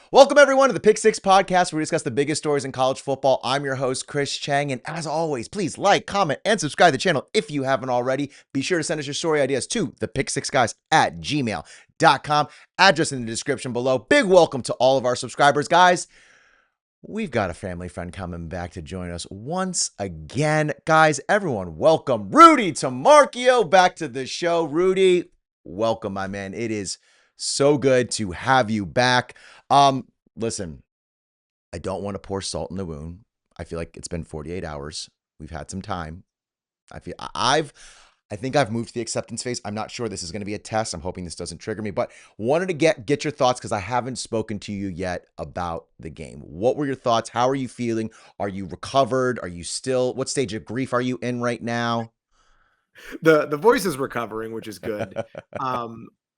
Welcome, everyone, to the Pick Six podcast, where we discuss the biggest stories in college football. I'm your host, Chris Chang, and as always, please like, comment, and subscribe to the channel if you haven't already. Be sure to send us your story ideas to thepick6guys@gmail.com. Address in the description below. Big welcome to all of our subscribers, guys. We've got a family friend coming back to join us once again. Guys, everyone, welcome Rudy Tamarchio back to the show. Rudy, welcome, my man. It is so good to have you back. Listen, I don't want to pour salt in the wound. I feel like it's been 48 hours. We've had some time. I think I've moved to the acceptance phase. I'm not sure this is going to be a test. I'm hoping this doesn't trigger me, but wanted to get your thoughts because I haven't spoken to you yet about the game. What were your thoughts? How are you feeling? Are you recovered? Are you still, what stage of grief are you in right now? The voice is recovering, which is good.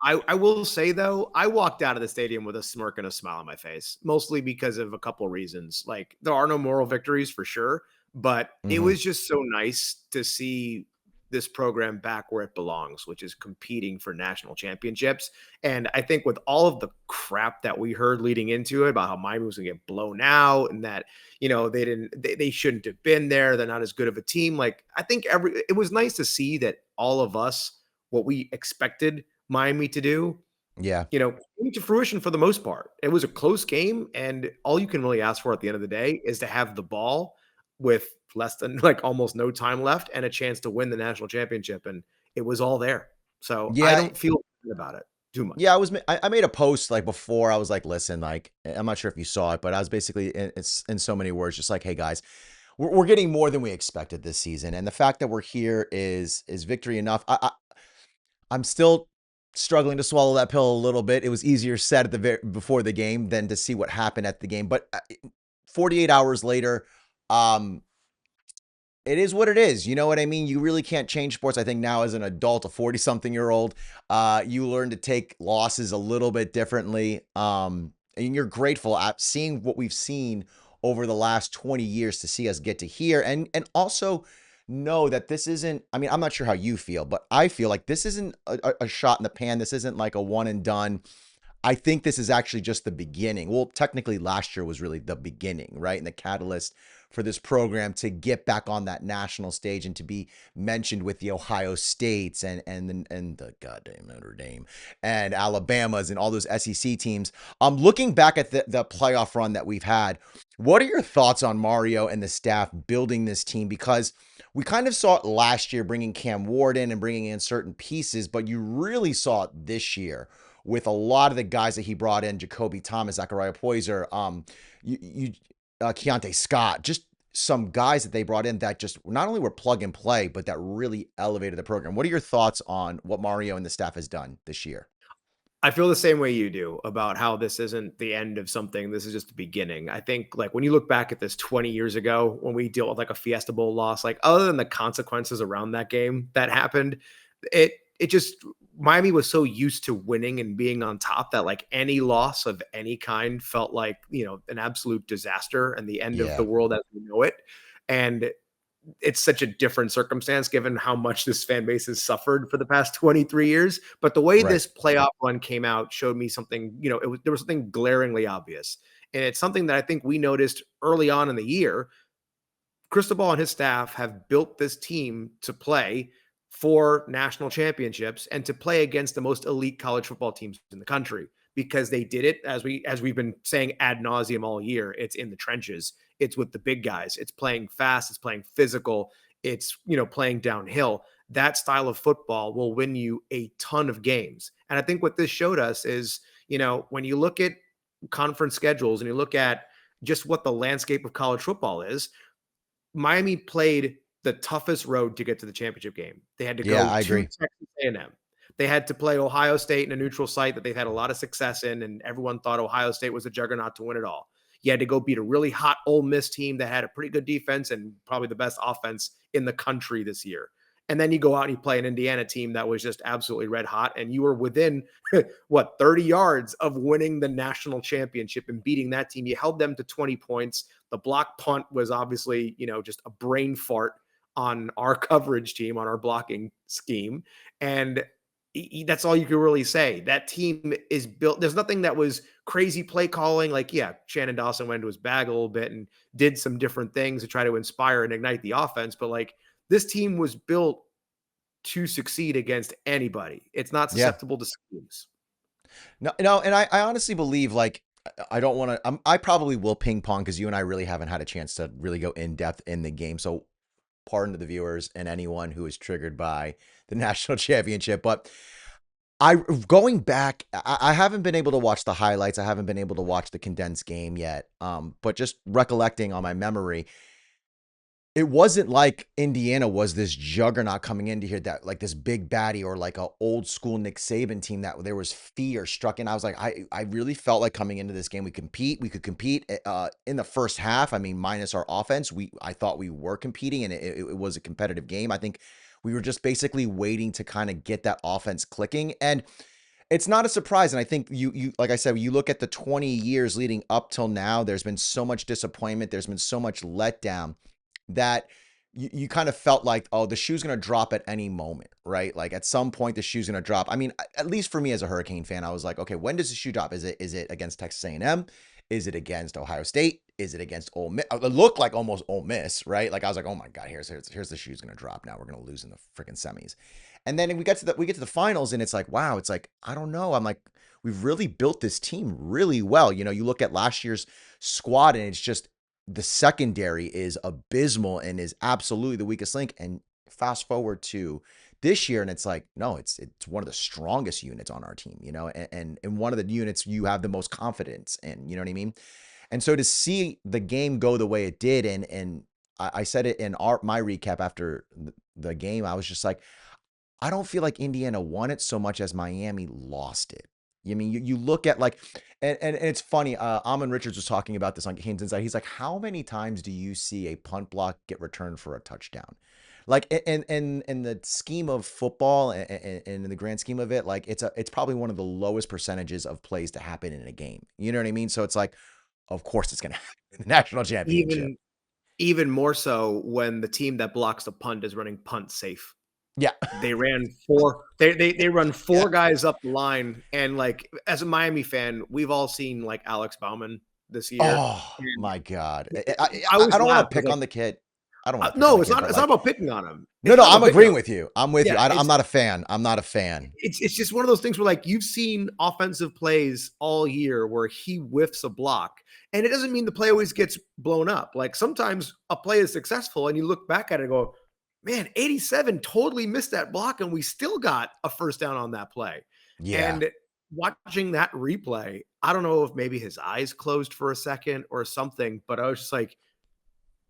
I will say though, I walked out of the stadium with a smirk and a smile on my face, mostly because of a couple reasons. Like there are no moral victories for sure, but it Mm-hmm. was just so nice to see this program back where it belongs, which is competing for national championships. And I think with all of the crap that we heard leading into it about how Miami was gonna get blown out and that they shouldn't have been there, they're not as good of a team. Like I think it was nice to see that all of us, what we expected Miami to do, Yeah. came to fruition for the most part. It was a close game, and all you can really ask for at the end of the day is to have the ball with less than like almost no time left and a chance to win the national championship, and it was all there. So I Yeah. don't feel good about it too Yeah, much. I made a post like before. I was like, listen, like I'm not sure if you saw it, but I was basically it's in so many words, just like, hey guys, we're getting more than we expected this season, and the fact that we're here is victory enough. I'm still struggling to swallow that pill a little bit. It was easier said at before the game than to see what happened at the game, but 48 hours later, um, it is what it is. You know what I mean? You really can't change sports. I think now as an adult, a 40 something year old, you learn to take losses a little bit differently. And you're grateful at seeing what we've seen over the last 20 years to see us get to here. And also know that this isn't, I mean, I'm not sure how you feel, but I feel like this isn't a shot in the pan. This isn't like a one and done. I think this is actually just the beginning. Well, technically last year was really the beginning, right? And the catalyst for this program to get back on that national stage and to be mentioned with the Ohio States and the goddamn Notre Dame and Alabama's and all those SEC teams. Looking back at the playoff run that we've had, what are your thoughts on Mario and the staff building this team? Because we kind of saw it last year bringing Cam Ward in and bringing in certain pieces, but you really saw it this year with a lot of the guys that he brought in, Jacoby Thomas, Zachariah Poyser, Keontae Scott, just some guys that they brought in that just not only were plug and play, but that really elevated the program. What are your thoughts on what Mario and the staff has done this year? I feel the same way you do about how this isn't the end of something. This is just the beginning. I think like when you look back at this 20 years ago, when we dealt with like a Fiesta Bowl loss, like other than the consequences around that game that happened, it just Miami was so used to winning and being on top that like any loss of any kind felt like, an absolute disaster and the end of the Yeah, world as we know it. And it's such a different circumstance given how much this fan base has suffered for the past 23 years. But the way right. this playoff run came out showed me something, there was something glaringly obvious. And it's something that I think we noticed early on in the year. Cristobal and his staff have built this team to play for national championships and to play against the most elite college football teams in the country because they did it as we've been saying ad nauseum all year. It's in the trenches. It's with the big guys. It's playing fast. It's playing physical. It's playing downhill. That style of football will win you a ton of games. And I think what this showed us is, when you look at conference schedules and you look at just what the landscape of college football is, Miami played the toughest road to get to the championship game. They had to Yeah, go I to agree. Texas A&M. They had to play Ohio State in a neutral site that they've had a lot of success in, and everyone thought Ohio State was a juggernaut to win it all. You had to go beat a really hot Ole Miss team that had a pretty good defense and probably the best offense in the country this year. And then you go out and you play an Indiana team that was just absolutely red hot, and you were within 30 yards of winning the national championship and beating that team. You held them to 20 points. The block punt was obviously, just a brain fart on our coverage team, on our blocking scheme. And That's all you can really say. That team is built. There's nothing that was crazy play calling. Like, yeah, Shannon Dawson went into his bag a little bit and did some different things to try to inspire and ignite the offense. But like, this team was built to succeed against anybody. It's not Yeah. susceptible to schemes. No, no, and I honestly believe like I don't want to. I probably will ping pong because you and I really haven't had a chance to really go in depth in the game. So pardon to the viewers and anyone who is triggered by the national championship. But I going back, I haven't been able to watch the highlights. I haven't been able to watch the condensed game yet. But just recollecting on my memory, it wasn't like Indiana was this juggernaut coming into here that like this big baddie or like a old school Nick Saban team that there was fear struck in. I was like, I really felt like coming into this game, we could compete in the first half. I mean, minus our offense, I thought we were competing and it was a competitive game. I think we were just basically waiting to kind of get that offense clicking. And it's not a surprise. And I think like I said, you look at the 20 years leading up till now, there's been so much disappointment. There's been so much letdown that you kind of felt like, oh, the shoe's going to drop at any moment, right? Like at some point, the shoe's going to drop. I mean, at least for me as a Hurricane fan, I was like, okay, when does the shoe drop? Is it against Texas A&M? Is it against Ohio State? Is it against Ole Miss? It looked like almost Ole Miss, right? Like I was like, oh my god, here's the shoe's going to drop. Now we're going to lose in the freaking semis. And then we get to the finals, and it's like, wow, it's like I don't know. I'm like, we've really built this team really well. You know, you look at last year's squad, and it's just the secondary is abysmal and is absolutely the weakest link. And fast forward to this year, and it's like, no, it's one of the strongest units on our team, you know, and one of the units you have the most confidence in, you know what I mean? And so to see the game go the way it did, and I said it in my recap after the game, I was just like, I don't feel like Indiana won it so much as Miami lost it. I mean, you look at like, and it's funny. Amon Richards was talking about this on Games Inside. He's like, how many times do you see a punt block get returned for a touchdown? Like in the scheme of football and in the grand scheme of it, like it's probably one of the lowest percentages of plays to happen in a game. You know what I mean? So it's like, of course it's gonna happen in the national championship. Even even more so when the team that blocks the punt is running punt safe. Yeah, They ran 4 they run yeah. 4 guys up the line, and, like, as a Miami fan, we've all seen, like, Alex Bauman this year, Oh and my God. I I always don't want laugh to 'cause, pick like, on the kid. I don't want to pick on no, the kid, but it's not like, about picking on him. no, It's no, not I'm about picking on agreeing him. with you. I'm with you. Yeah, I'm not a fan. I'm not a fan. it's just one of those things where, like, you've seen offensive plays all year where he whiffs a block, and it doesn't mean the play always gets blown up. Like, sometimes a play is successful, and you look back at it and go, "Man, 87 totally missed that block, and we still got a first down on that play." Yeah. And watching that replay, I don't know if maybe his eyes closed for a second or something, but I was just like,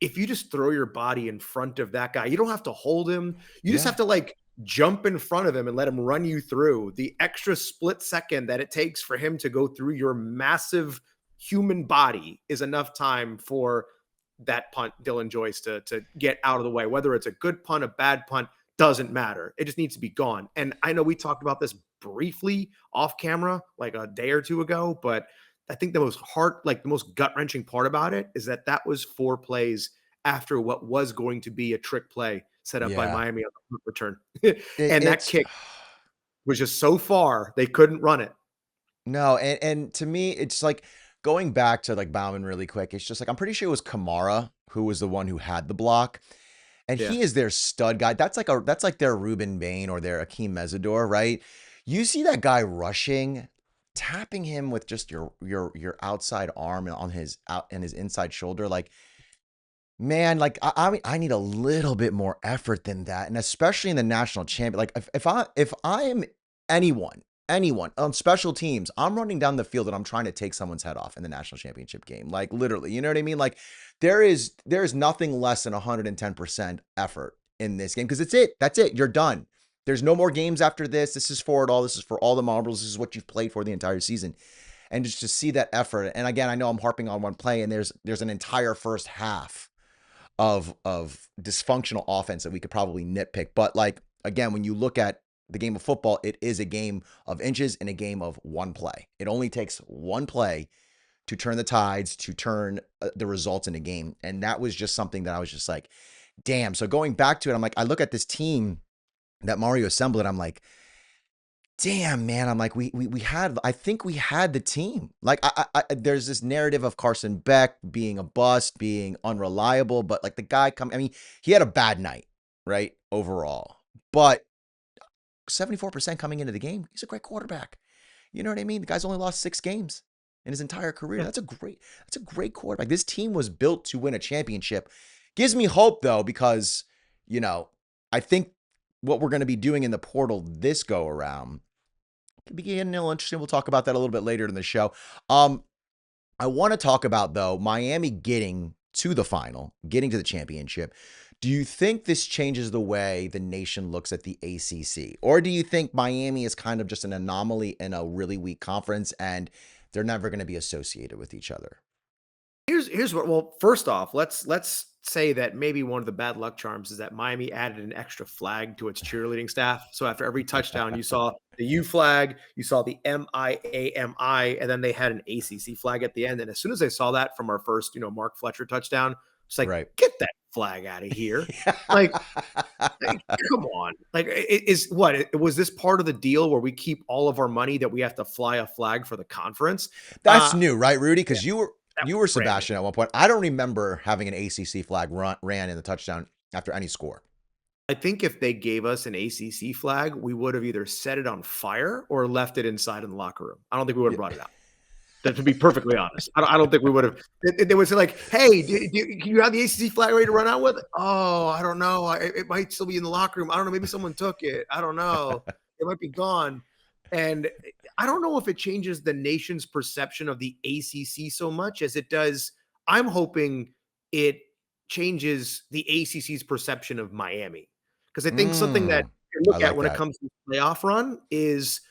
if you just throw your body in front of that guy, you don't have to hold him. You just have Yeah. to like jump in front of him and let him run you through. The extra split second that it takes for him to go through your massive human body is enough time for that punt, Dylan Joyce, to get out of the way. Whether it's a good punt, a bad punt, doesn't matter. It just needs to be gone. And I know we talked about this briefly off camera like a day or two ago, but I think the most gut wrenching part about it is that that was 4 plays after what was going to be a trick play set up by Yeah. Miami on the return. And that It's kick was just so far, they couldn't run it. no, and to me, it's like going back to like Bauman really quick. It's just like I'm pretty sure it was Kamara who was the one who had the block. And Yeah. he is their stud guy. That's like their Ruben Bain or their Akeem Mesidor, right? You see that guy rushing, tapping him with just your outside arm on his out and his inside shoulder. Like, man, like I mean, I need a little bit more effort than that, and especially in the national champion. Like, if I am anyone on special teams, I'm running down the field and I'm trying to take someone's head off in the national championship game. Like literally, you know what I mean? Like there is nothing less than 110% effort in this game because it's it. That's it. You're done. There's no more games after this. This is for it all. This is for all the marbles. This is what you've played for the entire season. And just to see that effort. And again, I know I'm harping on one play, and there's an entire first half of dysfunctional offense that we could probably nitpick. But like again, when you look at the game of football, it is a game of inches and a game of one play. It only takes one play to turn the tides, to turn the results in a game. And that was just something that I was just like, damn. So going back to it, I'm like, I look at this team that Mario assembled, and I'm like, damn, man, I'm like, we had, I think we had the team. Like, there's this narrative of Carson Beck being a bust, being unreliable, but like the guy I mean, he had a bad night, right? Overall, but 74% coming into the game, he's a great quarterback. You know what I mean? The guy's only lost 6 games in his entire career. Yeah. That's a great quarterback. This team was built to win a championship. Gives me hope though, because, you know, I think what we're going to be doing in the portal this go around could be getting a little interesting. We'll talk about that a little bit later in the show. I want to talk about though Miami getting to the final, getting to the championship. Do you think this changes the way the nation looks at the ACC? Or do you think Miami is kind of just an anomaly in a really weak conference and they're never going to be associated with each other? Here's what. Well, first off, let's say that maybe one of the bad luck charms is that Miami added an extra flag to its cheerleading staff. So after every touchdown, you saw the U flag, you saw the MIAMI, and then they had an ACC flag at the end. And as soon as I saw that from our first, Mark Fletcher touchdown, it's like, Right. get that flag out of here. Like, come on. Like, was this part of the deal where we keep all of our money that we have to fly a flag for the conference? That's new, right, Rudy? Yeah, Because you were that you was were brand new. Sebastian at one point. I don't remember having an ACC flag ran in the touchdown after any score. I think if they gave us an ACC flag, we would have either set it on fire or left it inside in the locker room. I don't think we would have Yeah. brought it out. To be perfectly honest, I don't think we would have. They would say like, "Hey, you have the ACC flag ready to run out with?" Oh, I don't know. It might still be in the locker room. I don't know. Maybe someone took it. I don't know. It might be gone. And I don't know if it changes the nation's perception of the ACC so much as it does. I'm hoping it changes the ACC's perception of Miami, because I think something that you I look at like when it that. comes to the playoff run is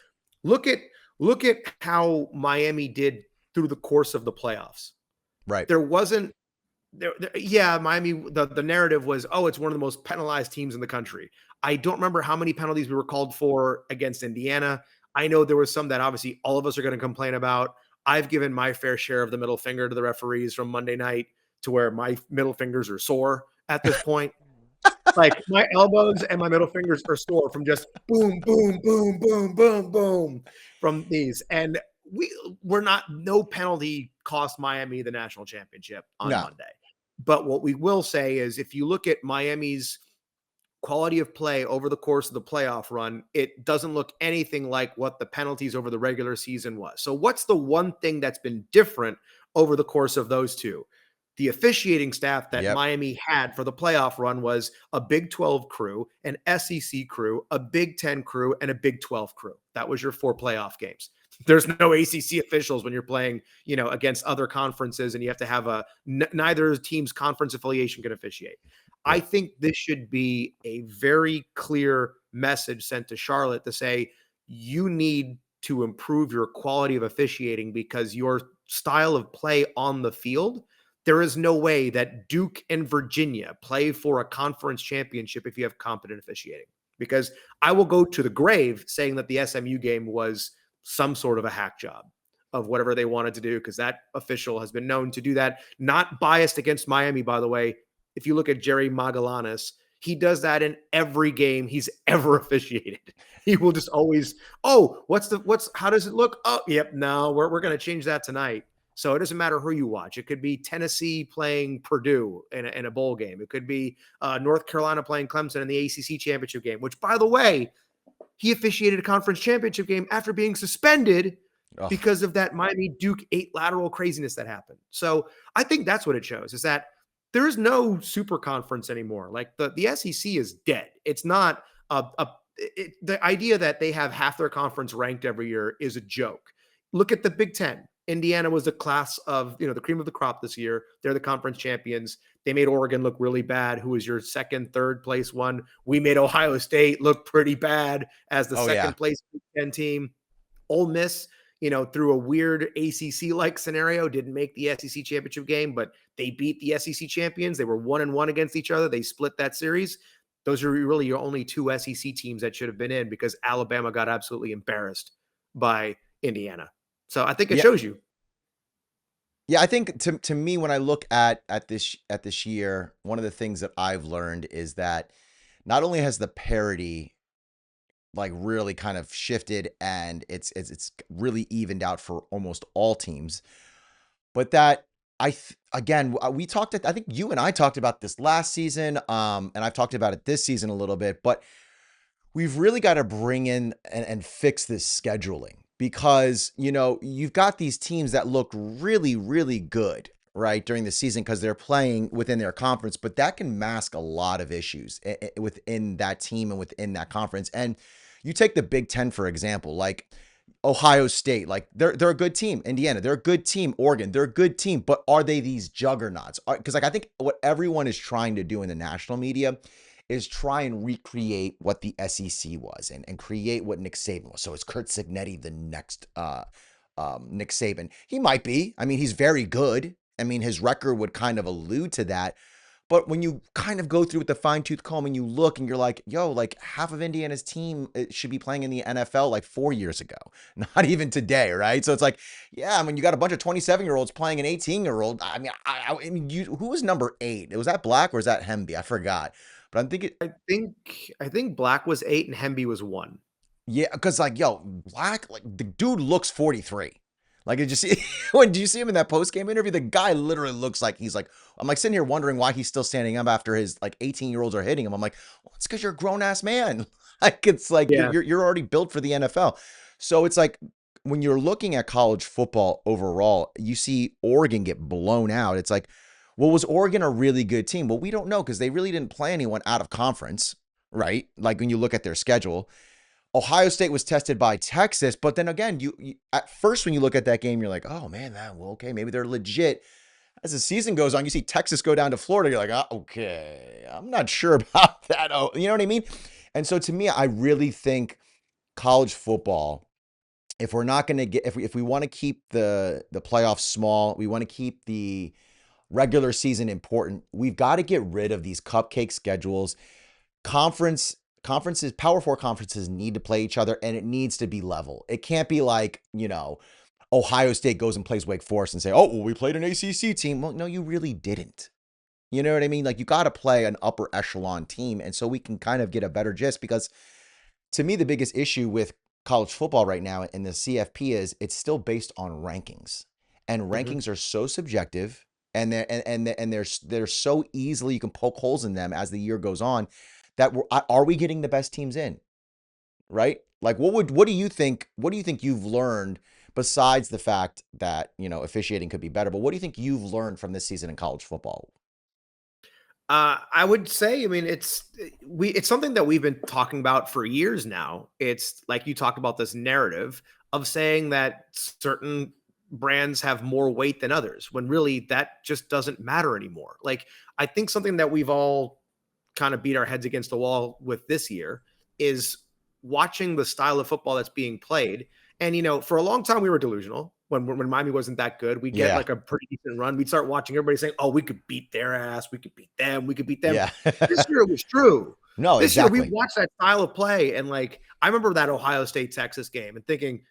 look at look at how Miami did through the course of the playoffs. Right. There wasn't yeah, Miami, the narrative was, oh, it's one of the most penalized teams in the country. I don't remember how many penalties we were called for against Indiana. I know there was some that obviously all of us are going to complain about. I've given my fair share of the middle finger to the referees from Monday night to where my middle fingers are sore at this point. Like my elbows and my middle fingers are sore from just boom, boom, boom, boom, boom, boom from these. And we're not, no penalty cost Miami the national championship on No. Monday. But what we will say is if you look at Miami's quality of play over the course of the playoff run, it doesn't look anything like what the penalties over the regular season was. So what's the one thing that's been different over the course of those two? The officiating staff that Yep. Miami had for the playoff run was a Big 12 crew, an SEC crew, a Big 10 crew, and a Big 12 crew. That was your 4 playoff games. There's no ACC officials when you're playing, against other conferences, and you have to have neither team's conference affiliation can officiate. I Right. think this should be a very clear message sent to Charlotte to say, you need to improve your quality of officiating because your style of play on the field, there is no way that Duke and Virginia play for a conference championship if you have competent officiating. Because I will go to the grave saying that the SMU game was some sort of a hack job of whatever they wanted to do, because that official has been known to do that. Not biased against Miami, by the way. If you look at Jerry Magallanes, he does that in every game he's ever officiated. He will just always, oh, how does it look? Oh, yep, no, we're going to change that tonight. So it doesn't matter who you watch. It could be Tennessee playing Purdue in a bowl game. It could be North Carolina playing Clemson in the ACC championship game, which, by the way, he officiated a conference championship game after being suspended Oh, because of that Miami Duke 8 lateral craziness that happened. So I think that's what it shows, is that there is no super conference anymore. Like the SEC is dead. It's not the idea that they have half their conference ranked every year is a joke. Look at the Big Ten. Indiana was the class of, the cream of the crop this year. They're the conference champions. They made Oregon look really bad, who was your second, third place one. We made Ohio State look pretty bad as the oh yeah. second place Big Ten team. Ole Miss, through a weird ACC like scenario, didn't make the SEC championship game, but they beat the SEC champions. They were 1-1 against each other. They split that series. Those are really your only 2 SEC teams that should have been in, because Alabama got absolutely embarrassed by Indiana. So I think it Yeah. shows you. Yeah, I think to me when I look at this year, one of the things that I've learned is that not only has the parity like really kind of shifted, and it's really evened out for almost all teams. But that again, we talked. I think you and I talked about this last season, and I've talked about it this season a little bit. But we've really got to bring in and fix this scheduling, because you've got these teams that look really, really good right during the season because they're playing within their conference, but that can mask a lot of issues within that team and within that conference. And you take the Big Ten for example, like Ohio State, like they're a good team. Indiana, they're a good team. Oregon, they're a good team. But are they these juggernauts? Because like I think what everyone is trying to do in the national media is try and recreate what the SEC was, and create what Nick Saban was. So is Kurt Signetti the next Nick Saban? He might be. I mean, he's very good. I mean, his record would kind of allude to that. But when you kind of go through with the fine tooth comb and you look and you're like, yo, like half of Indiana's team should be playing in the NFL like 4 years ago, not even today, right? So it's like, yeah, I mean, you got a bunch of 27-year-olds playing an 18-year-old. I mean, I mean, who was number 8? Was that Black or was that Hemby? I forgot. But I'm thinking, I think Black was 8 and Hemby was 1. yeah, because like, yo, Black, like the dude looks 43. Like, did you see when do you see him in that post game interview? The guy literally looks like he's like, I'm like sitting here wondering why he's still standing up after his like 18-year-olds are hitting him. I'm like, well, it's because you're a grown ass man. Like, it's like Yeah. you're already built for the NFL. So it's like when you're looking at college football overall, you see Oregon get blown out. It's like, well, was Oregon a really good team? Well, we don't know because they really didn't play anyone out of conference, right? Like when you look at their schedule. Ohio State was tested by Texas, but then again, you at first when you look at that game, you're like, oh man, well, okay, maybe they're legit. As the season goes on, you see Texas go down to Florida. You're like, okay, I'm not sure about that. Oh, you know what I mean? And so to me, I really think college football, if we're not going to get, if we want to keep the playoffs small, we want to keep the regular season important, we've got to get rid of these cupcake schedules. Conferences, Power Four conferences need to play each other, and it needs to be level. It can't be like, Ohio State goes and plays Wake Forest and say, oh, well, we played an ACC team. Well, no, you really didn't. You know what I mean? Like, you got to play an upper echelon team. And so we can kind of get a better gist, because to me, the biggest issue with college football right now in the CFP is it's still based on rankings, and Mhm. rankings are so subjective, and they're so easily, you can poke holes in them as the year goes on, that are we getting the best teams in, right? Like, what do you think? What do you think you've learned besides the fact that officiating could be better? But what do you think you've learned from this season in college football? I would say, I mean, it's something that we've been talking about for years now. It's like you talked about this narrative of saying that certain brands have more weight than others, when really that just doesn't matter anymore. Like, I think something that we've all kind of beat our heads against the wall with this year is watching the style of football that's being played. And for a long time we were delusional when Miami wasn't that good. We get Yeah, like a pretty decent run. We'd start watching everybody saying, "Oh, we could beat their ass. We could beat them. We could beat them." yeah. This year it was true. No, This year we exactly. watched that style of play, and like I remember that Ohio State Texas game and thinking,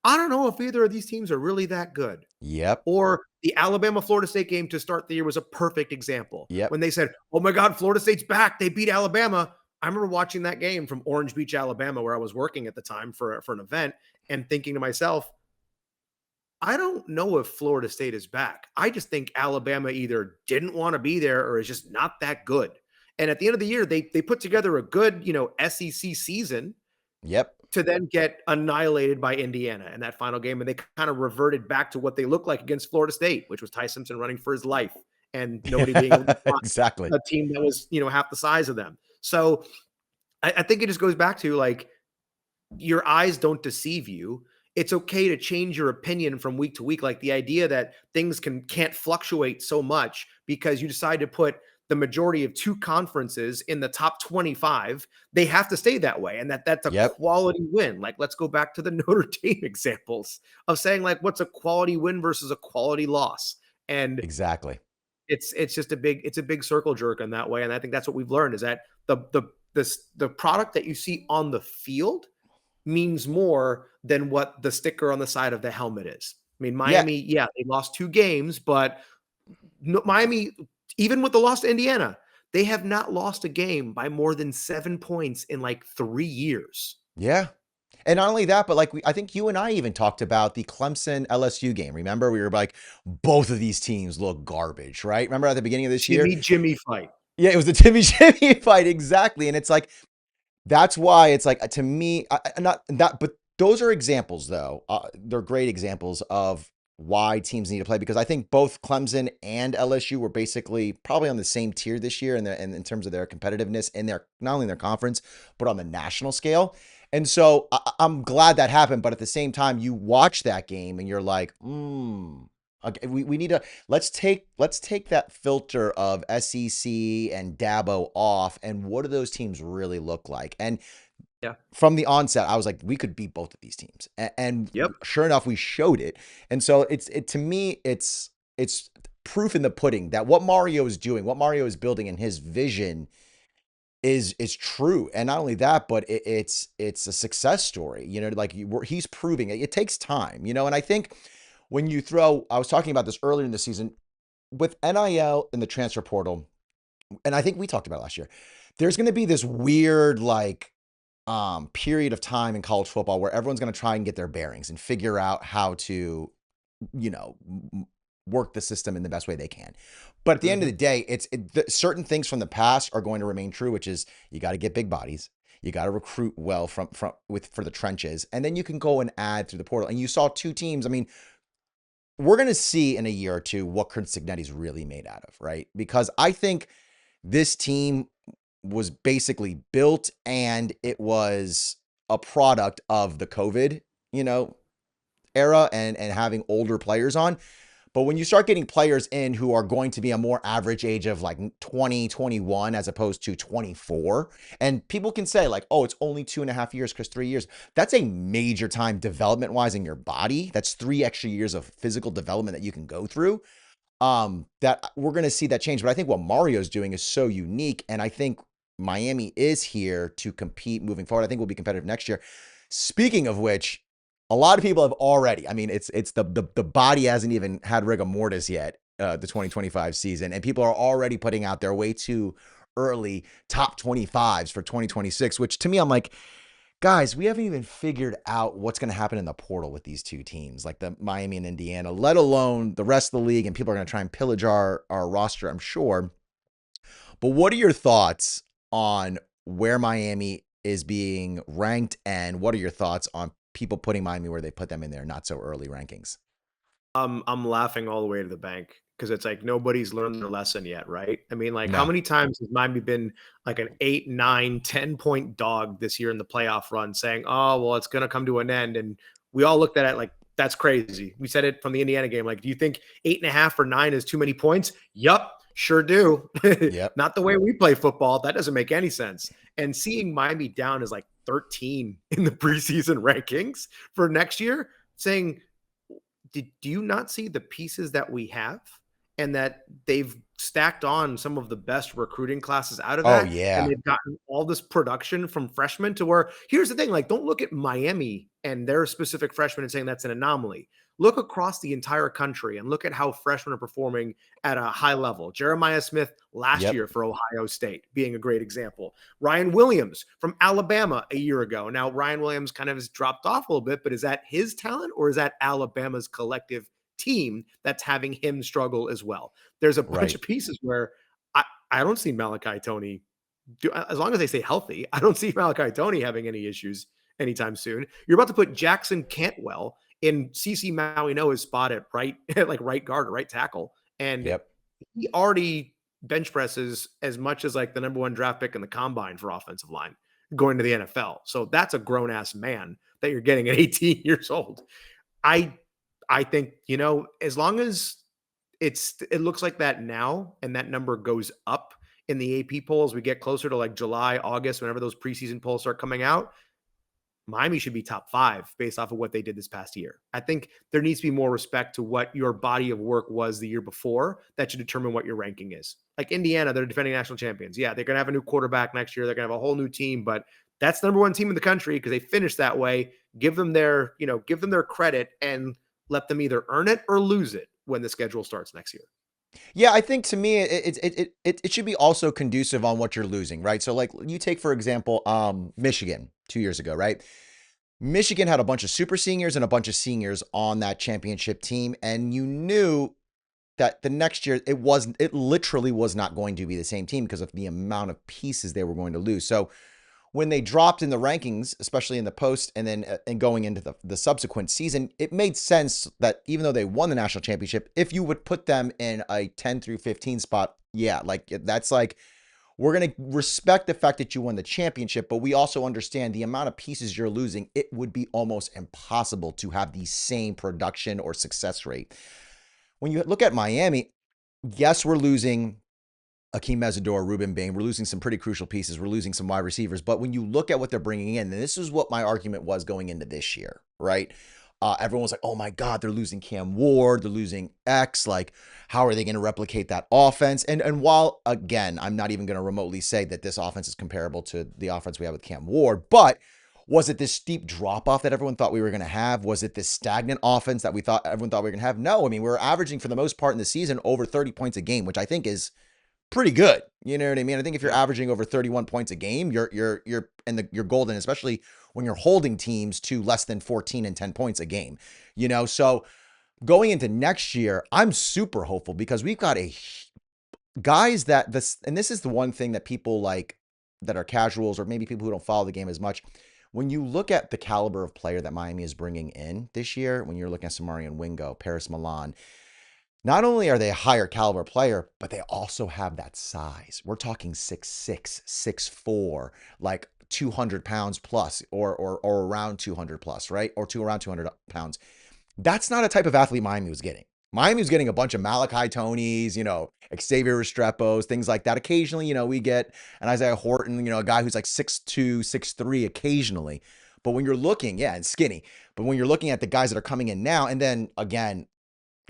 I don't know if either of these teams are really that good. Yep, Or the Alabama Florida State game to start the year was a perfect example. yep. When they said, "Oh my God, Florida State's back. They beat Alabama." I remember watching that game from Orange Beach, Alabama, where I was working at the time for an event, and thinking to myself, I don't know if Florida State is back. I just think Alabama either didn't want to be there or is just not that good. And at the end of the year, they put together a good, SEC season Yep. to then get annihilated by Indiana in that final game. And they kind of reverted back to what they looked like against Florida State, which was Ty Simpson running for his life and nobody being able to stop Exactly. a team that was, half the size of them. So I think it just goes back to like your eyes don't deceive you. It's okay to change your opinion from week to week. Like the idea that things can't fluctuate so much because you decide to put the majority of two conferences in the top 25, they have to stay that way. And that's a Yep. quality win. Like, let's go back to the Notre Dame examples of saying, like, what's a quality win versus a quality loss? And Exactly. it's just a big circle jerk in that way. And I think that's what we've learned is that the product that you see on the field means more than what the sticker on the side of the helmet is. I mean, Yeah. Miami, yeah, they lost 2 games, but no, Miami, even with the loss to Indiana, they have not lost a game by more than 7 points in like 3 years. Yeah. And not only that, but like I think you and I even talked about the Clemson LSU game. Remember, we were like, both of these teams look garbage, right? Remember at the beginning of this year? Timmy Jimmy fight. Yeah, it was the Timmy Jimmy fight exactly, and it's like that's why it's like to me, not that, but those are examples though. They're great examples of why teams need to play because I think both Clemson and LSU were basically probably on the same tier this year in terms of their competitiveness in their not only in their conference but on the national scale. And so I'm glad that happened, but at the same time, you watch that game and you're like, okay, we need to let's take that filter of SEC and Dabo off, and what do those teams really look like? And Yeah. from the onset, I was like, we could beat both of these teams, and Yep. sure enough, we showed it. And so it to me, it's proof in the pudding that what Mario is doing, what Mario is building, and his vision is true. And not only that, but it's a success story. Like he's proving it. It takes time, and I think when you throw, I was talking about this earlier in the season with NIL in the transfer portal, and I think we talked about it last year. There's going to be this weird like period of time in college football where everyone's going to try and get their bearings and figure out how to, you know, work the system in the best way they can. But at the end of Hmm. the day, certain things from the past are going to remain true, which is you got to get big bodies. You got to recruit well for the trenches, and then you can go and add through the portal. And you saw two teams. I mean, we're going to see in a year or two what Kurt Cignetti's really made out of, right? Because I think this team was basically built and it was a product of the COVID, you know, era and having older players on. But when you start getting players in who are going to be a more average age of like 20, 21, as opposed to 24, and people can say, like, oh, it's only 2.5 years, Chris, 3 years. That's a major time development wise in your body. That's 3 extra years of physical development that you can go through. That we're going to see that change. But I think what Mario's doing is so unique. And I think Miami is here to compete moving forward. I think we'll be competitive next year. Speaking of which, a lot of people have already, I mean, it's the body hasn't even had rigor mortis yet, the 2025 season. And people are already putting out their way too early top 25s for 2026, which to me, I'm like, guys, we haven't even figured out what's going to happen in the portal with these two teams, like the Miami and Indiana, let alone the rest of the league. And people are going to try and pillage our roster, I'm sure. But what are your thoughts on where Miami is being ranked, and what are your thoughts on people putting Miami where they put them in their not so early rankings? I'm laughing all the way to the bank because it's like nobody's learned their lesson yet, right? I mean, like how No. many times has Miami been like an 8, 9, 10 point dog this year in the playoff run saying, oh, well, it's going to come to an end. And we all looked at it like, that's crazy. We said it from the Indiana game. Like, do you think 8.5 or 9 is too many points? Yup, sure do. Yep. Not the way we play football. That doesn't make any sense. And seeing Miami down as like 13 in the preseason rankings for next year, saying, do you not see the pieces that we have and that they've stacked on some of the best recruiting classes out of Oh that and yeah. they've gotten all this production from freshmen to where here's the thing, like don't look at Miami and their specific freshmen and saying that's an anomaly. Look across the entire country and look at how freshmen are performing at a high level. Jeremiah Smith last Yep. year for Ohio State being a great example. Ryan Williams from Alabama a year ago. Now, Ryan Williams kind of has dropped off a little bit, but is that his talent or is that Alabama's collective team that's having him struggle as well? There's a bunch Right. of pieces where I don't see Malachi Tony, as long as they stay healthy, I don't see Malachi Tony having any issues anytime soon. You're about to put Jackson Cantwell in CC Maui Noah's spot at right, like right guard or right tackle. And Yep. he already bench presses as much as like the number one draft pick in the combine for offensive line going to the NFL. So that's a grown ass man that you're getting at 18 years old. I I think, as long as it looks like that now and that number goes up in the AP polls, we get closer to like July, August, whenever those preseason polls start coming out, Miami should be top 5 based off of what they did this past year. I think there needs to be more respect to what your body of work was the year before that should determine what your ranking is. Like Indiana, they're defending national champions. Yeah, they're going to have a new quarterback next year. They're going to have a whole new team, but that's the number one team in the country because they finished that way. Give them their credit and let them either earn it or lose it when the schedule starts next year. Yeah, I think to me it should be also conducive on what you're losing, right? So like you take for example, Michigan 2 years ago, right? Michigan had a bunch of super seniors and a bunch of seniors on that championship team, and you knew that the next year it literally was not going to be the same team because of the amount of pieces they were going to lose. So when they dropped in the rankings, especially in the post and then and going into the subsequent season, it made sense that even though they won the national championship, if you would put them in a 10 through 15 spot, yeah, like that's like we're going to respect the fact that you won the championship, but we also understand the amount of pieces you're losing. It would be almost impossible to have the same production or success rate. When you look at Miami, yes, we're losing Akeem Mesidor, Ruben Bain. We're losing some pretty crucial pieces. We're losing some wide receivers. But when you look at what they're bringing in, and this is what my argument was going into this year, right? Everyone was like, oh my God, they're losing Cam Ward. They're losing X. Like, how are they going to replicate that offense? And while, again, I'm not even going to remotely say that this offense is comparable to the offense we have with Cam Ward, but was it this steep drop off that everyone thought we were going to have? Was it this stagnant offense that everyone thought we were going to have? No, I mean, we were averaging for the most part in the season over 30 points a game, which I think is pretty good. You know what I mean? I think if you're Yeah. averaging over 31 points a game, you're golden, especially when you're holding teams to less than 14 and 10 points a game. So going into next year, I'm super hopeful because we've got a guys that this, and this is the one thing that people like that are casuals or maybe people who don't follow the game as much. When you look at the caliber of player that Miami is bringing in this year, when you're looking at Samarian Wingo, Paris Milan, not only are they a higher caliber player, but they also have that size. We're talking 6'6", 6'4", like 200 pounds plus or around 200 plus, right? Or around 200 pounds. That's not a type of athlete Miami was getting. Miami was getting a bunch of Malachi Tonys, Xavier Restrepos, things like that. Occasionally, we get an Isaiah Horton, a guy who's like 6'2", 6'3" occasionally. But when you're looking, yeah, and skinny. But when you're looking at the guys that are coming in now, and then again,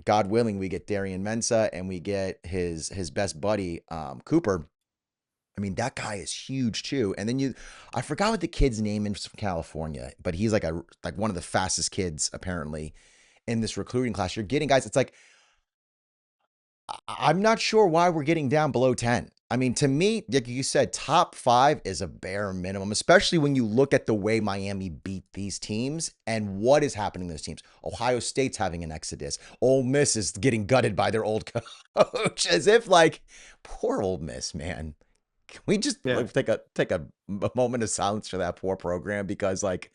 God willing, we get Darian Mensah and we get his best buddy, Cooper. I mean, that guy is huge too. And then I forgot what the kid's name is from California, but he's like one of the fastest kids apparently in this recruiting class. You're getting guys. It's like I'm not sure why we're getting down below 10. I mean, to me, like you said, top 5 is a bare minimum, especially when you look at the way Miami beat these teams and what is happening to those teams. Ohio State's having an exodus. Ole Miss is getting gutted by their old coach as if like, poor Ole Miss, man. Can we just Yeah. take a moment of silence for that poor program? Because like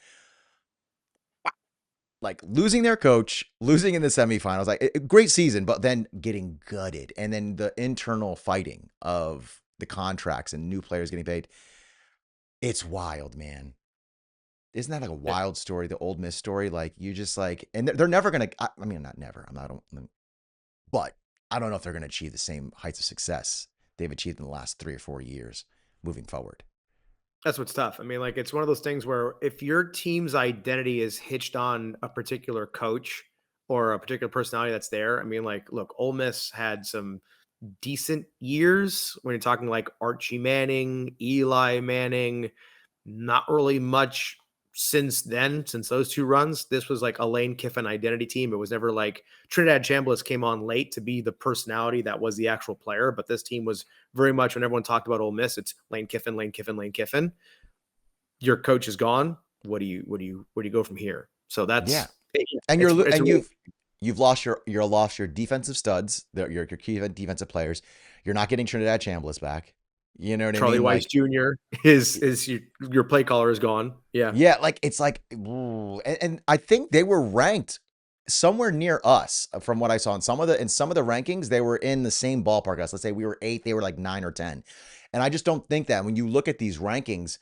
losing their coach, losing in the semifinals, like great season, but then getting gutted. And then the internal fighting of the contracts and new players getting paid. It's wild, man. Isn't that like a Yeah. wild story, the Old Miss story? Like you just like, and they're never going to, I mean, not never, but I don't know if they're going to achieve the same heights of success they've achieved in the last 3 or 4 years moving forward. That's what's tough. I mean, like it's one of those things where if your team's identity is hitched on a particular coach or a particular personality that's there, I mean, like, look, Ole Miss had some decent years when you're talking like Archie Manning, Eli Manning, not really much since then, since those 2 runs. This was like a Lane Kiffin identity team. It was never like Trinidad Chambliss came on late to be the personality that was the actual player, but this team was very much when everyone talked about Ole Miss, it's Lane Kiffin, Lane Kiffin, Lane Kiffin. Your coach is gone. Where do you go from here? So Yeah. that's And it's really you've lost your defensive studs, your key defensive players. You're not getting Trinidad Chambliss back. You know what I Charlie mean? Weiss Like, Jr. is your play caller is gone. Yeah. yeah, like it's like, ooh. And I think they were ranked somewhere near us from what I saw in some of the rankings. They were in the same ballpark as us. Let's say we were 8, they were like 9 or 10. And I just don't think that when you look at these rankings,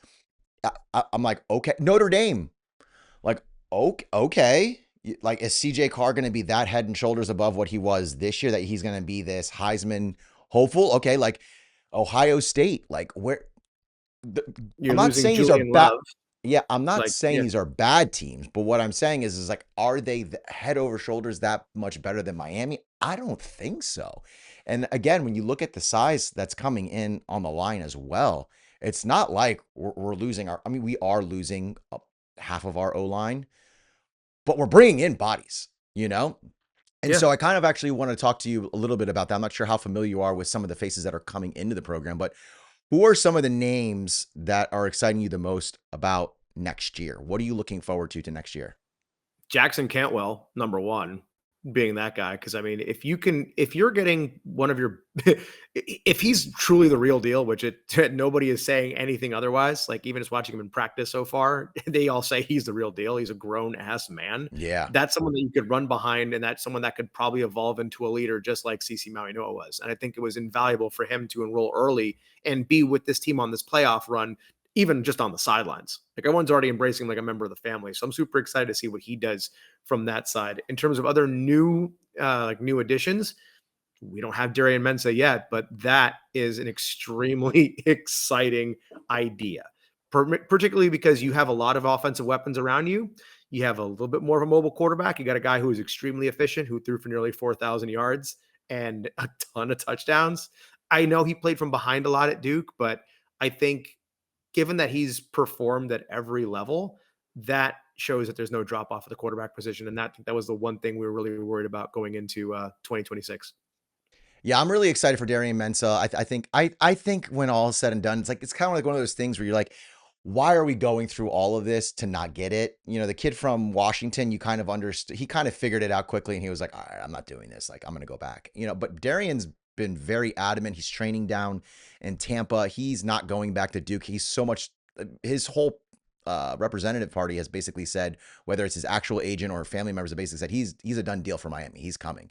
I'm like, okay, Notre Dame, like, okay. Like, is CJ Carr going to be that head and shoulders above what he was this year? That he's going to be this Heisman hopeful? Okay, like Ohio State, like I'm You're not losing saying these are Julian bad. Love. Yeah, I'm not Like, saying yeah, these are bad teams, but what I'm saying is like, are they head over shoulders that much better than Miami? I don't think so. And again, when you look at the size that's coming in on the line as well, it's not like we're losing I mean, we are losing half of our O line, but we're bringing in bodies. And yeah. so I kind of actually want to talk to you a little bit about that. I'm not sure how familiar you are with some of the faces that are coming into the program, but who are some of the names that are exciting you the most about next year? What are you looking forward to next year? Jackson Cantwell, number one, being that guy. Cause I mean, if you're getting one of your, if he's truly the real deal, which nobody is saying anything otherwise, like even just watching him in practice so far, they all say he's the real deal. He's a grown ass man. Yeah. That's someone that you could run behind, and that's someone that could probably evolve into a leader just like CC Maui Noah was. And I think it was invaluable for him to enroll early and be with this team on this playoff run, even just on the sidelines. Like everyone's already embracing like a member of the family. So I'm super excited to see what he does from that side. In terms of other new additions, we don't have Darian Mensah yet, but that is an extremely exciting idea. Particularly because you have a lot of offensive weapons around you. You have a little bit more of a mobile quarterback. You got a guy who is extremely efficient, who threw for nearly 4,000 yards and a ton of touchdowns. I know he played from behind a lot at Duke, but I think given that he's performed at every level, that shows that there's no drop off at the quarterback position. And that was the one thing we were really worried about going into 2026. Yeah, I'm really excited for Darian Mensah. I think when all is said and done, it's kind of like one of those things where you're like, why are we going through all of this to not get it? You know, the kid from Washington, you kind of understood, he kind of figured it out quickly and he was like, all right, I'm not doing this. Like, I'm going to go back. You know, but Darian's been very adamant. He's training down in Tampa. He's not going back to Duke. He's so much, his whole representative party has basically said, whether it's his actual agent or family members, have basically said he's a done deal for Miami. He's coming.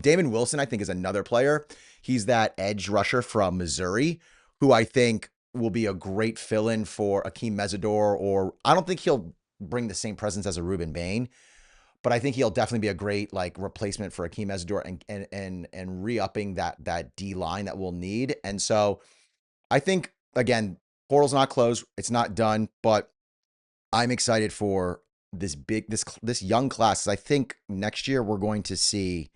Damon Wilson, I think, is another player. He's that edge rusher from Missouri, who I think will be a great fill-in for Akeem Mesidor, or I don't think he'll bring the same presence as a Reuben Bain, but I think he'll definitely be a great like replacement for Akeem Mesidor and re-upping that D line that we'll need. And so I think again, portal's not closed, it's not done, but I'm excited for this young class. I think next year we're going to see,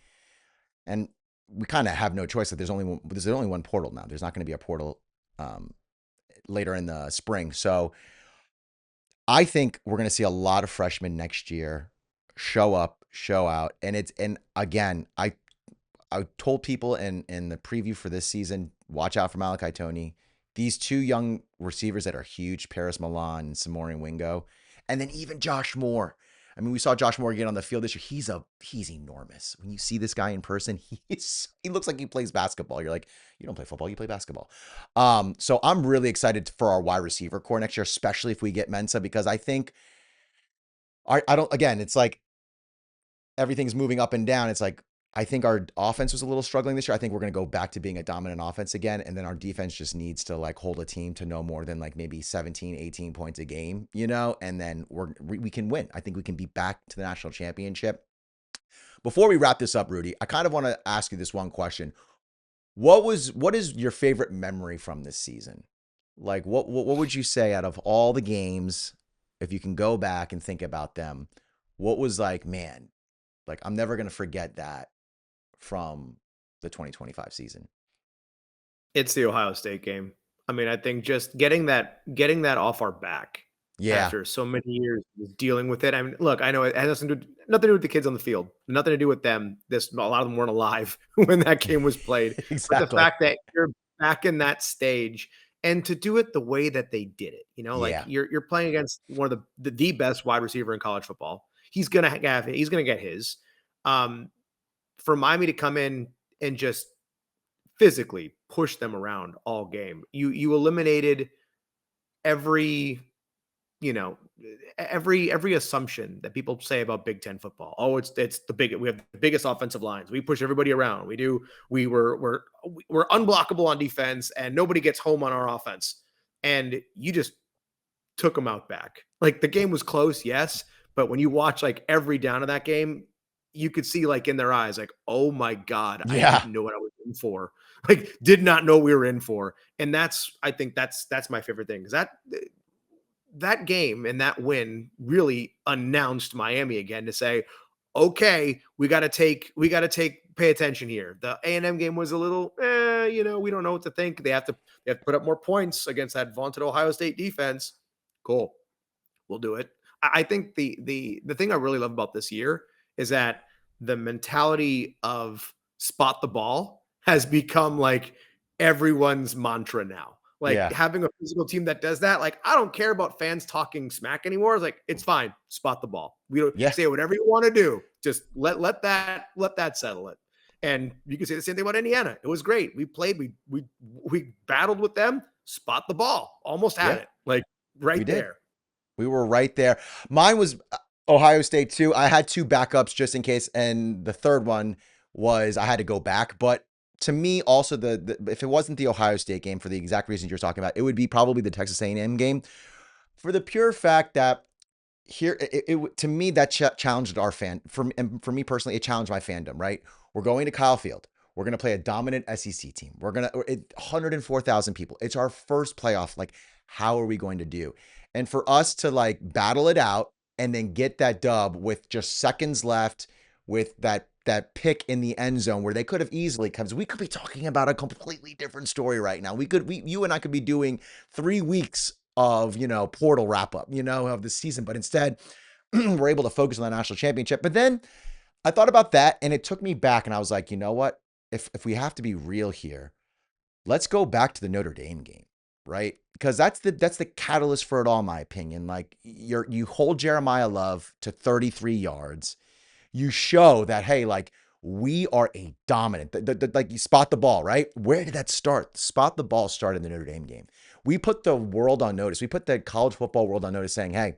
and we kind of have no choice that there's only one portal now. There's not going to be a portal um, later in the spring. So I think we're going to see a lot of freshmen next year show up, show out, and again, I told people in the preview for this season, watch out for Malachi Tony. These two young receivers that are huge, Paris Milan and Samori Wingo, and then even Josh Moore. I mean, we saw Josh Moore get on the field this year. He's enormous. When you see this guy in person, he looks like he plays basketball. You're like, you don't play football, you play basketball. So I'm really excited for our wide receiver core next year, especially if we get Mensa, because I think I don't again, it's like everything's moving up and down. It's like I think our offense was a little struggling this year. I think we're going to go back to being a dominant offense again. And then our defense just needs to like hold a team to no more than like maybe 17, 18 points a game, you know, and then we can win. I think we can be back to the national championship. Before we wrap this up, Rudy, I kind of want to ask you this one question. What is your favorite memory from this season? Like what would you say out of all the games, if you can go back and think about them, what was like, man, like I'm never going to forget that from the 2025 season. It's the Ohio State game. I mean, I think just getting that off our back Yeah, after so many years of dealing with it. I mean, look, I know it has nothing to do with the kids on the field, nothing to do with them. A lot of them weren't alive when that game was played. But the exactly. fact that you're back in that stage and to do it the way that they did it, like Yeah. you're playing against one of the best wide receiver in college football. He's gonna get his. Um, for Miami to come in and just physically push them around all game. You eliminated every, you know, every assumption that people say about Big Ten football. Oh, we have the biggest offensive lines. We push everybody around. We're unblockable on defense and nobody gets home on our offense. And you just took them out back. Like the game was close, yes, but when you watch like every down of that game, you could see like in their eyes, like, oh my God, I Yeah. didn't know what I was in for. Like, did not know we were in for. And I think that's my favorite thing. Because that game and that win really announced Miami again to say, okay, pay attention here. The A&M game was a little, we don't know what to think. They have to put up more points against that vaunted Ohio State defense. Cool. We'll do it. I think the thing I really love about this year is that the mentality of spot the ball has become like everyone's mantra now. Like Yeah. having a physical team that does that, like I don't care about fans talking smack anymore. It's like it's fine, spot the ball. We don't Yeah. say whatever you want to do. Just let that settle it. And you can say the same thing about Indiana. It was great. We played, we battled with them, spot the ball, almost had Yeah. it. Like We right did. there. We were right there. Mine was Ohio State too. I had two backups just in case, and the third one was I had to go back. But to me, also if it wasn't the Ohio State game for the exact reasons you're talking about, it would be probably the Texas A&M game for the pure fact that here to me that challenged our fan and for me personally it challenged my fandom. Right, we're going to Kyle Field. We're going to play a dominant SEC team. We're going to 104,000 people. It's our first playoff. Like, how are we going to do? And for us to like battle it out and then get that dub with just seconds left, with that pick in the end zone where they could have easily, because we could be talking about a completely different story right now. You and I could be doing 3 weeks of, portal wrap up, of the season. But instead, we're able to focus on the national championship. But then I thought about that and it took me back and I was like, you know what? If we have to be real here, let's go back to the Notre Dame game, right? Because that's the catalyst for it all, in my opinion. Like you hold Jeremiah Love to 33 yards. You show that, hey, like we are a dominant, like you spot the ball, right? Where did that start? Spot the ball started in the Notre Dame game. We put the world on notice. We put the college football world on notice saying, hey,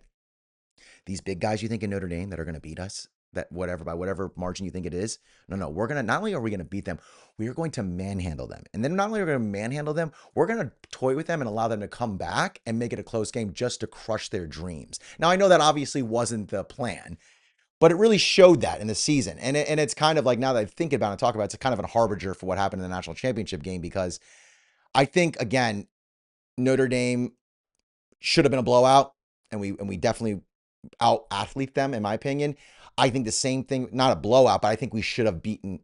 these big guys you think in Notre Dame that are going to beat us, that whatever, by whatever margin you think it is, no, we're going to, not only are we going to beat them, we are going to manhandle them. And then not only are we going to manhandle them, we're going to toy with them and allow them to come back and make it a close game just to crush their dreams. Now, I know that obviously wasn't the plan, but it really showed that in the season. And it's kind of like, now that I think about it and talk about it, it's kind of a harbinger for what happened in the national championship game, because I think, again, Notre Dame should have been a blowout, and we definitely out athlete them, in my opinion. I think the same thing, not a blowout, but I think we should have beaten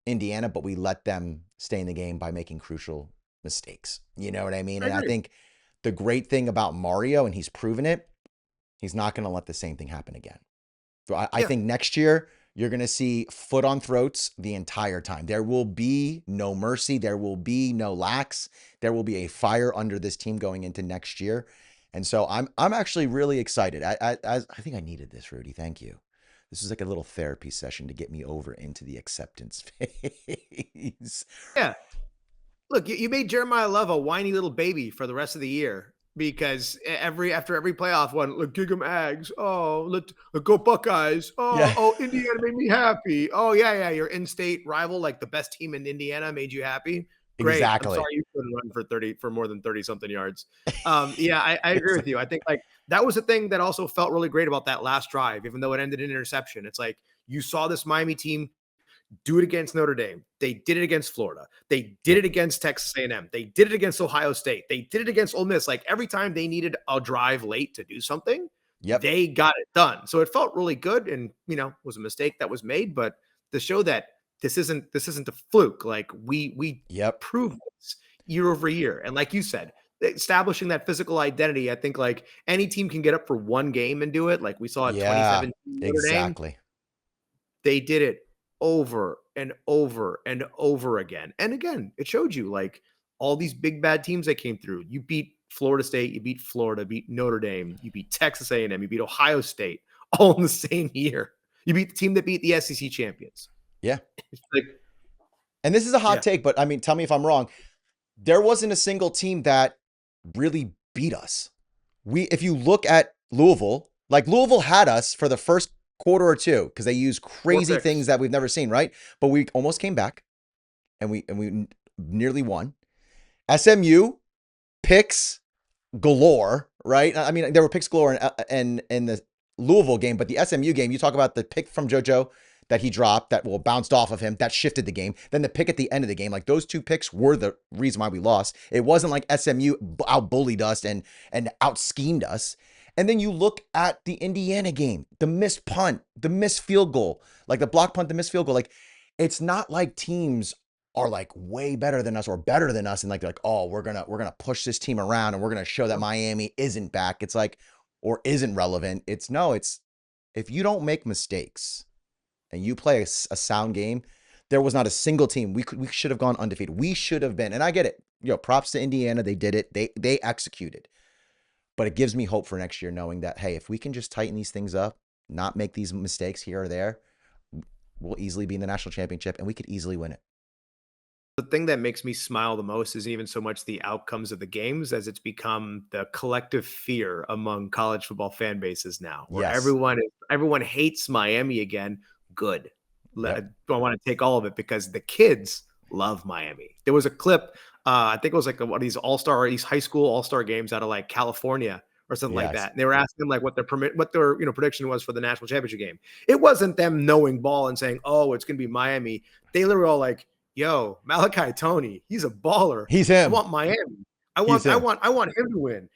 Indiana, but we let them stay in the game by making crucial mistakes. You know what I mean? I And I agree. think the great thing about Mario, and he's proven it, he's not going to let the same thing happen again. So I Yeah. think next year you're going to see foot on throats the entire time. There will be no mercy. There will be no lax. There will be a fire under this team going into next year. And so I'm actually really excited. I think I needed this, Rudy. Thank you. This is like a little therapy session to get me over into the acceptance phase. Yeah. Look, you made Jeremiah Love a whiny little baby for the rest of the year because after every playoff one, look, gig 'em Ags. Oh, let go Buckeyes. Yeah, Oh, Indiana made me happy. Oh, yeah, your in-state rival, like the best team in Indiana, made you happy. Great. I'm exactly. sorry you couldn't run for more than 30 something yards. Yeah, I agree It's with you. I think like that was the thing that also felt really great about that last drive, even though it ended in interception. It's like you saw this Miami team do it against Notre Dame. They did it against Florida. They did yep, it against Texas A&M. They did it against Ohio State. They did it against Ole Miss. Like every time they needed a drive late to do something, yep, they got it done. So it felt really good, and was a mistake that was made, but to show that this isn't a fluke. Like we yep. prove this year over year, and like you said, establishing that physical identity. I think like any team can get up for one game and do it. Like we saw at Yeah, 2017 Notre Dame, exactly. they did it over and over and over again. And again, it showed you like all these big bad teams that came through. You beat Florida State, you beat Florida, beat Notre Dame, you beat Texas A&M, you beat Ohio State, all in the same year. You beat the team that beat the SEC champions. Yeah. It's like, And this is a hot yeah, take, but I mean, tell me if I'm wrong. There wasn't a single team that really beat us. If you look at Louisville, like Louisville had us for the first quarter or two because they used four crazy things picks. that we've never seen, right? But we almost came back and we nearly won. SMU picks galore, right? I mean, there were picks galore in the Louisville game, but the SMU game, you talk about the pick from JoJo that he dropped that bounced off of him, that shifted the game. Then the pick at the end of the game, like those two picks were the reason why we lost. It wasn't like SMU out bullied us and out schemed us. And then you look at the Indiana game, the missed punt, the missed field goal, like the block punt, the missed field goal. Like it's not like teams are like way better than us or better than us and like they're like, oh, we're gonna push this team around and we're gonna show that Miami isn't back. It's like, or isn't relevant. It's no, it's if you don't make mistakes and you play a sound game, there was not a single team we should have gone undefeated. We should have been, and I get it. Props to Indiana. They did it. They executed. But it gives me hope for next year, knowing that, hey, if we can just tighten these things up, not make these mistakes here or there, we'll easily be in the national championship and we could easily win it. The thing that makes me smile the most isn't even so much the outcomes of the games as it's become the collective fear among college football fan bases now, where Yes. everyone hates Miami again. Good. I Yep. don't want to take all of it because the kids love Miami. There was a clip, I think it was like one of these high school all-star games out of like California or something like Yes. that. And they were asking like what their prediction was for the national championship game. It wasn't them knowing ball and saying, "Oh, it's going to be Miami." They literally were all like, "Yo, Malachi Tony, he's a baller. He's I him. want Miami. He's him. I want him to win."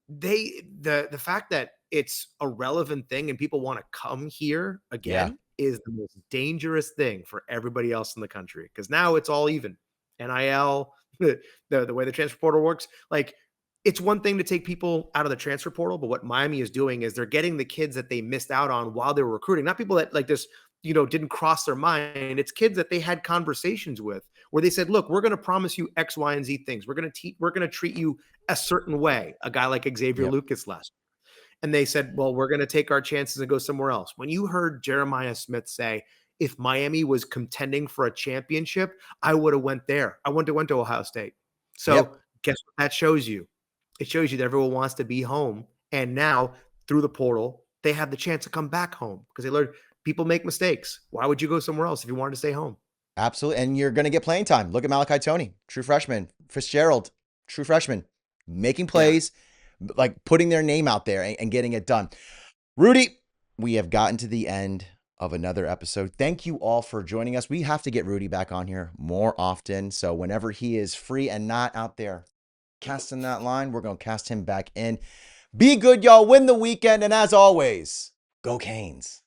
The fact that it's a relevant thing and people want to come here Yeah. again is the most dangerous thing for everybody else in the country because now it's all even. NIL, the way the transfer portal works, like it's one thing to take people out of the transfer portal, but what Miami is doing is they're getting the kids that they missed out on while they were recruiting, not people that like just didn't cross their mind. It's kids that they had conversations with where they said, "Look, we're going to promise you X, Y, and Z things. We're going to treat you a certain way." A guy like Xavier Yep. Lucas last, and they said, "Well, we're going to take our chances and go somewhere else." When you heard Jeremiah Smith say, "If Miami was contending for a championship, I would have went there. I went to Ohio State." Yep. So guess what that shows you? It shows you that everyone wants to be home, and now through the portal, they have the chance to come back home because they learned people make mistakes. Why would you go somewhere else if you wanted to stay home? Absolutely. And you're going to get playing time. Look at Malachi Tony, true freshman. Fitzgerald, true freshman, making Yeah. plays, like putting their name out there and getting it done. Rudy, we have gotten to the end of another episode. Thank you all for joining us. We have to get Rudy back on here more often. So whenever he is free and not out there casting that line, we're going to cast him back in. Be good, y'all. Win the weekend. And as always, go Canes.